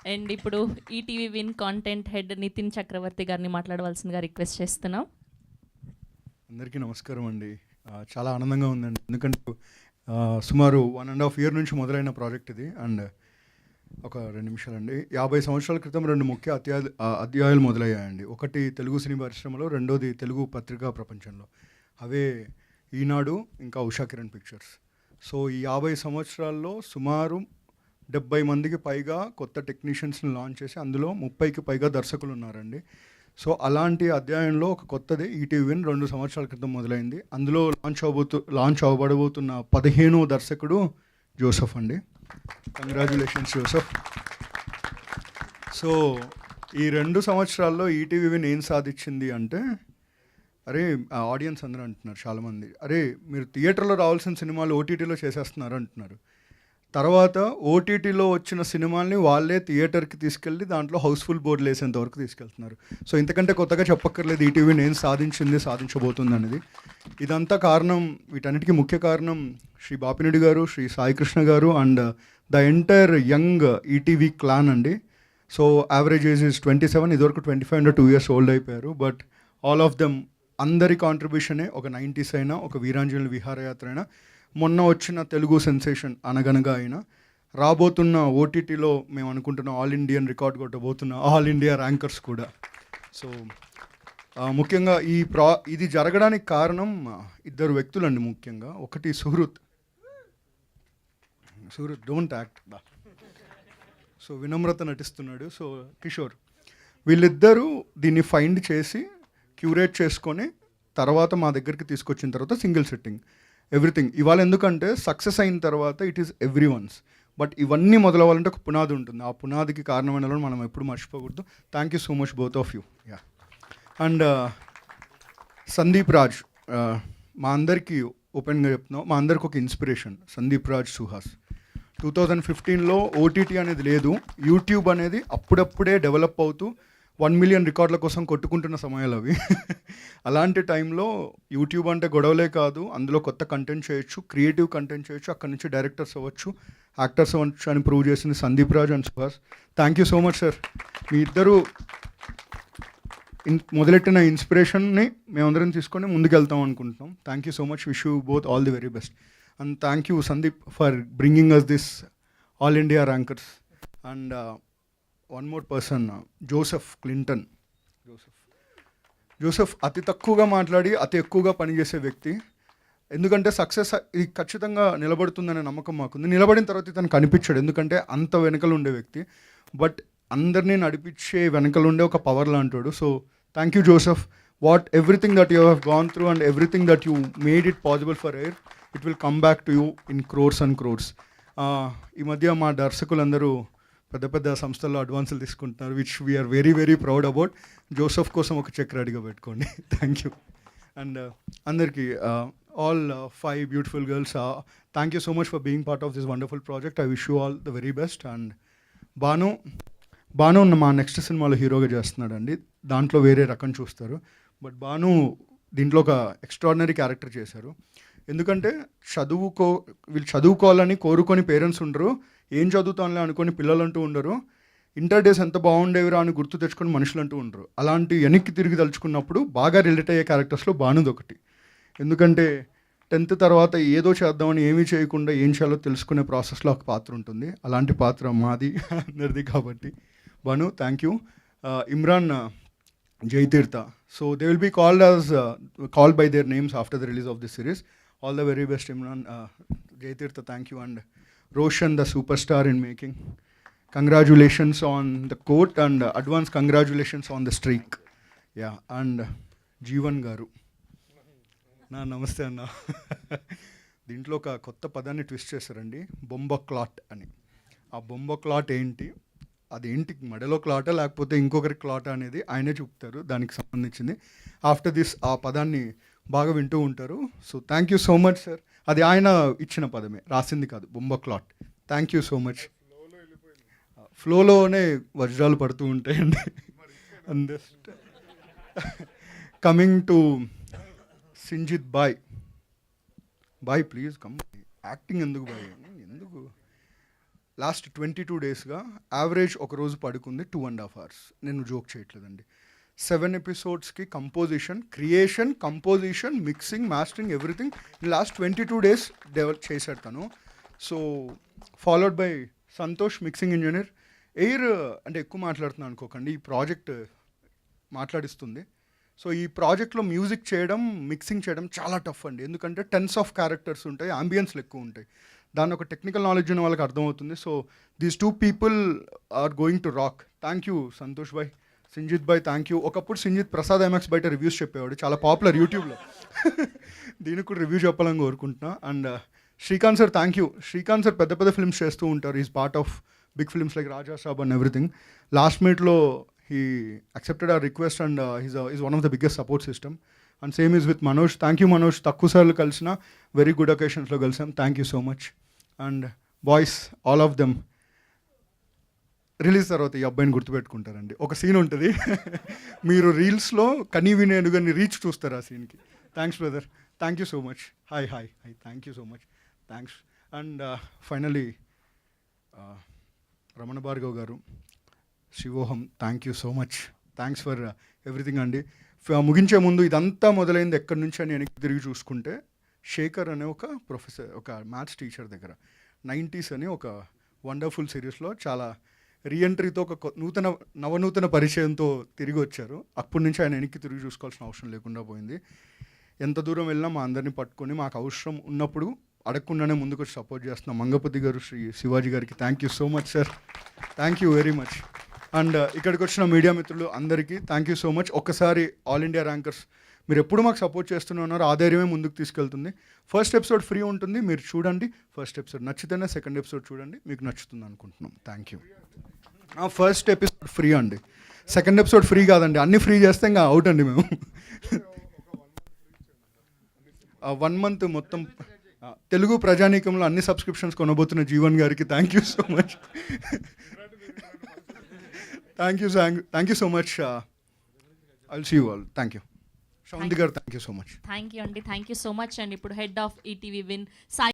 And ఇప్పుడు ETV win content head Nitin Chakravarthy గారిని మాట్లాడవలసిందిగా రిక్వెస్ట్ చేస్తున్నాం. అందరికీ నమస్కారం అండి. చాలా ఆనందంగా ఉందండి, ఎందుకంటే సుమారు 1.5 year నుంచి మొదలైన ప్రాజెక్ట్ ఇది. అండ్ ఒక 2 నిమిషాలండి. 50 సంవత్సరాల క్రితం 2 ముఖ్య అధ్యాయాలు మొదలయ్యాయండి. ఒకటి తెలుగు సినీ పరిశ్రమలో, రెండోది తెలుగు పత్రికా ప్రపంచంలో. అవే ఈనాడు, ఇంకా ఉషా కిరణ్ పిక్చర్స్. సో ఈ 50 సంవత్సరాల్లో సుమారు 70 మందికి పైగా కొత్త టెక్నీషియన్స్ని లాంచ్ చేసి అందులో 30కి పైగా దర్శకులు ఉన్నారండి. సో అలాంటి అధ్యాయంలో ఒక కొత్తది ఈటీవీ విన్ 2 సంవత్సరాల క్రితం మొదలైంది. అందులో లాంచ్ అవ్వబడబోతున్న 15వ దర్శకుడు జోసెఫ్ అండి. Congratulations Joseph. సో ఈ 2 సంవత్సరాల్లో ఈటీవీ విన్ ఏం సాధించింది అంటే, అరే ఆడియన్స్ అందరూ అంటున్నారు చాలామంది, అరే మీరు థియేటర్లో రావాల్సిన సినిమాలు ఓటీటీలో చేసేస్తున్నారు అంటున్నారు. తర్వాత ఓటీటీలో వచ్చిన సినిమాల్ని వాళ్ళే థియేటర్కి తీసుకెళ్ళి దాంట్లో హౌస్ఫుల్ బోర్డులు వేసేంత వరకు తీసుకెళ్తున్నారు. సో ఇంతకంటే కొత్తగా చెప్పక్కర్లేదు ఈటీవీ నేను సాధించబోతుంది అనేది. ఇదంతా కారణం, వీటన్నిటికీ ముఖ్య కారణం శ్రీ బాపిరెడ్డి గారు, శ్రీ సాయికృష్ణ గారు and the entire young ETV clan అండి. సో యావరేజ్ ఏజ్ ఇస్ 27, ఇదివరకు 25 అండ్ 2 years ఓల్డ్ అయిపోయారు. బట్ ఆల్ ఆఫ్ దెమ్, అందరి కాంట్రిబ్యూషనే, ఒక 90s అయినా, ఒక వీరాంజలి విహారయాత్ర అయినా, మొన్న వచ్చిన తెలుగు సెన్సేషన్ అనగనగా అయినా, రాబోతున్న ఓటీటీలో మేము అనుకుంటున్న ఆల్ ఇండియన్ రికార్డ్ కొట్టబోతున్న ఆల్ ఇండియా ర్యాంకర్స్ కూడా. సో ముఖ్యంగా ఇది జరగడానికి కారణం 2 వ్యక్తులండి. ముఖ్యంగా ఒకటి సుహృత్ డోంట్ యాక్ట్. సో వినమ్రత నటిస్తున్నాడు. సో కిషోర్, వీళ్ళిద్దరూ దీన్ని ఫైండ్ చేసి క్యూరేట్ చేసుకొని తర్వాత మా దగ్గరికి తీసుకొచ్చిన తర్వాత సింగిల్ సెట్టింగ్ ఎవ్రీథింగ్ ఇవాళ. ఎందుకంటే సక్సెస్ అయిన తర్వాత it is every once, but ఇవన్నీ మొదలవ్వాలంటే ఒక పునాది ఉంటుంది. ఆ పునాదికి కారణమైన వాళ్ళని మనం ఎప్పుడు మర్చిపోకూడదు. Thank you so much both of you. Yeah. And Sandeep Raj, మా అందరికీ ఓపెన్గా చెప్తున్నాం, మా అందరికి ఒక ఇన్స్పిరేషన్ సందీప్ రాజ్ సుహాస్. 2015లో ఓటీటీ అనేది లేదు, యూట్యూబ్ అనేది అప్పుడప్పుడే డెవలప్ అవుతూ 1 million రికార్డుల కోసం కొట్టుకుంటున్న సమయాలు అవి. అలాంటి టైంలో యూట్యూబ్ అంటే గొడవలే కాదు, అందులో కొత్త కంటెంట్ చేయొచ్చు, క్రియేటివ్ కంటెంట్ చేయొచ్చు, అక్కడి నుంచి డైరెక్టర్స్ అవ్వచ్చు, యాక్టర్స్ అవ్వచ్చు అని ప్రూవ్ చేసింది Sandeep Raj and Suhas. Thank you so much sir. మీ ఇద్దరు మొదలెట్టిన ఇన్స్పిరేషన్ని మేమందరం తీసుకొని ముందుకెళ్తాం అనుకుంటున్నాం. Thank you so much. Wish you both all the very best. And thank you Sandeep for bringing us this all India rankers. And one more person, Joseph Clinton. Joseph అతి తక్కువగా మాట్లాడి అతి ఎక్కువగా పనిచేసే వ్యక్తి. ఎందుకంటే సక్సెస్ ఇది ఖచ్చితంగా నిలబడుతుందనే నమ్మకం మాకుంది. నిలబడిన తర్వాత ఇతను కనిపించాడు, ఎందుకంటే అంత వెనకలు ఉండే వ్యక్తి, బట్ అందరినీ నడిపించే వెనకలు ఉండే ఒక పవర్ లాంటాడు. So thank you Joseph. Everything that you have gone through and everything that you made it possible for AIR, it will come back to you in crores and crores. ఈ మధ్య మా దర్శకులందరూ పెద్ద పెద్ద సంస్థల్లో అడ్వాన్సులు తీసుకుంటున్నారు, which we're very very proud about. Joseph కోసం ఒక చెక్ రెడీగా పెట్టుకోండి. Thank you. అండ్ అందరికీ, all 5 beautiful girls, thank you so much for being part of this wonderful project. I wish you all the very best. And Bhanu మా next సినిమాలో హీరోగా చేస్తున్నాడండి. దాంట్లో వేరే రకం చూస్తారు, బట్ భాను దీంట్లో ఒక ఎక్స్ట్రాడినరీ క్యారెక్టర్ చేశారు. ఎందుకంటే వీళ్ళు చదువుకోవాలని కోరుకొని పేరెంట్స్ ఉండరు, ఏం చదువుతానులే అనుకొని పిల్లలు అంటూ ఉండరు, ఇంటర్ డేస్ ఎంత బాగుండేవిరా అని గుర్తు తెచ్చుకొని మనుషులు అంటూ ఉండరు. అలాంటి వెనక్కి తిరిగి తలుచుకున్నప్పుడు బాగా రిలేట్ అయ్యే క్యారెక్టర్స్లో భానుది ఒకటి. ఎందుకంటే 10th తర్వాత ఏదో చేద్దామని ఏమీ చేయకుండా ఏం చేయాలో తెలుసుకునే ప్రాసెస్లో ఒక పాత్ర ఉంటుంది. అలాంటి పాత్ర మాది అందరిది కాబట్టి. Bhanu, thank you. Imran, Jayatheertha. So they will be called by their names after the release of this series. All the very best Imran. Jayatheertha, thank you. And Roshan, the superstar in making. Congratulations on the quote and advance congratulations on the streak. Yeah, and Jeevan Garu. నమస్తే అన్న. దీంట్లో ఒక కొత్త పదాన్ని twist చేశారండి, బొంబ clot అని. ఆ బొంబ clot ఏంటి, అదేంటి, మెడలో క్లాటా లేకపోతే ఇంకొకరి క్లాటా అనేది ఆయనే చూపుతారు, దానికి సంబంధించింది. ఆఫ్టర్ దిస్ ఆ పదాన్ని బాగా వింటూ ఉంటారు. So thank you so much sir. అది ఆయన ఇచ్చిన పదమే, రాసింది కాదు, బొంబ క్లాట్. Thank you so much. ఫ్లోలోనే వజ్రాలు పడుతూ ఉంటాయండి. And coming to Sinjith bhai please come. Acting ఎందుకు బాయ్, ఎందుకు లాస్ట్ 22 డేస్గా యావరేజ్ ఒక రోజు పడుకుంది 2.5 hours. నేను జోక్ చేయట్లేదండి. 7 ఎపిసోడ్స్కి creation composition mixing mastering everything last 22 days develop చేశాడు తను. So followed by Santosh mixing engineer. AIR అంటే ఎక్కువ మాట్లాడుతున్నాను అనుకోకండి, ఈ ప్రాజెక్ట్ మాట్లాడిస్తుంది. సో ఈ ప్రాజెక్ట్లో మ్యూజిక్ చేయడం మిక్సింగ్ చేయడం చాలా టఫ్ అండి, ఎందుకంటే టెన్స్ ఆఫ్ క్యారెక్టర్స్ ఉంటాయి, అంబియన్స్లు ఎక్కువ ఉంటాయి. దాని ఒక టెక్నికల్ నాలెడ్జ్ ఉన్న వాళ్ళకి అర్థమవుతుంది. So these 2 people are going to rock. Thank you Santosh bhai, Sinjith bhai, thank you. ఒకప్పుడు సింజిత్ ప్రసాద్ ఐమాక్స్ బయట రివ్యూస్ చెప్పేవాడు, చాలా పాపులర్ యూట్యూబ్లో. దీనికి కూడా రివ్యూ చెప్పాలని కోరుకుంటున్నా. And Srikanth sir, thank you. Srikanth sir పెద్ద పెద్ద ఫిల్మ్స్ చేస్తూ ఉంటారు, is part of big films like Raja Saab and everything. Last మినిట్లో he accepted our request and is one of the biggest support system. And same is with Manoj. Thank you Manoj, తక్కువ సార్లు కలిసిన very good ఒకేషన్స్లో కలిసాం. Thank you so much. And boys all of them release తర్వాత ఈ అబ్బాయిని గుర్తుపెట్టుకుంటారండి. ఒక scene ఉంటుంది, మీరు రీల్స్లో కనీ వినేను కానీ రీచ్ చూస్తారు ఆ సీన్కి. Thanks brother, thank you so much. Hi hi hi, thank you so much, thanks. And finally Ramana Bhargav గారు, Shivoham, thank you so much, thanks for everything అండి. ముగించే ముందు ఇదంతా మొదలైంది ఎక్కడి నుంచి అని వెనక్కి తిరిగి చూసుకుంటే, శేఖర్ అనే ఒక ప్రొఫెసర్, ఒక మ్యాథ్స్ టీచర్ దగ్గర 90s అని ఒక వండర్ఫుల్ సిరీస్లో చాలా రీఎంట్రీతో ఒక నవనూతన పరిచయంతో తిరిగి వచ్చారు. అప్పటి నుంచి ఆయన వెనక్కి తిరిగి చూసుకోవాల్సిన అవసరం లేకుండా పోయింది. ఎంత దూరం వెళ్ళినా మా అందరినీ పట్టుకొని మాకు అవసరం ఉన్నప్పుడు అడగకుండానే ముందుకు వచ్చి సపోర్ట్ చేస్తున్న మంగపతి గారు, శ్రీ శివాజీ గారికి thank you so much sir, thank you very much. And ఇక్కడికి వచ్చిన మీడియా మిత్రులు అందరికీ థ్యాంక్ యూ సో మచ్. ఒక్కసారి ఆల్ ఇండియా ర్యాంకర్స్, మీరు ఎప్పుడు మాకు సపోర్ట్ చేస్తూనే ఉన్నారు, ఆ ధైర్యమే ముందుకు తీసుకెళ్తుంది. ఫస్ట్ ఎపిసోడ్ ఫ్రీ ఉంటుంది, మీరు చూడండి. ఫస్ట్ ఎపిసోడ్ నచ్చితేనే సెకండ్ ఎపిసోడ్ చూడండి, మీకు నచ్చుతుంది అనుకుంటున్నాం. Thank you. First episode free అండి, సెకండ్ ఎపిసోడ్ ఫ్రీ కాదండి, అన్నీ ఫ్రీ చేస్తే ఇంకా అవుట్ అండి మేము. 1 month మొత్తం తెలుగు ప్రజానీకంలో అన్ని సబ్స్క్రిప్షన్స్ కొనబోతున్న జీవన్ గారికి thank you so much. Thank you so much. I will see you all. Thank you. Sravanthi గారు, thank you so much. Thank you అండి, థ్యాంక్ యూ సో మచ్ అండి. ఇప్పుడు head of ETV win Sai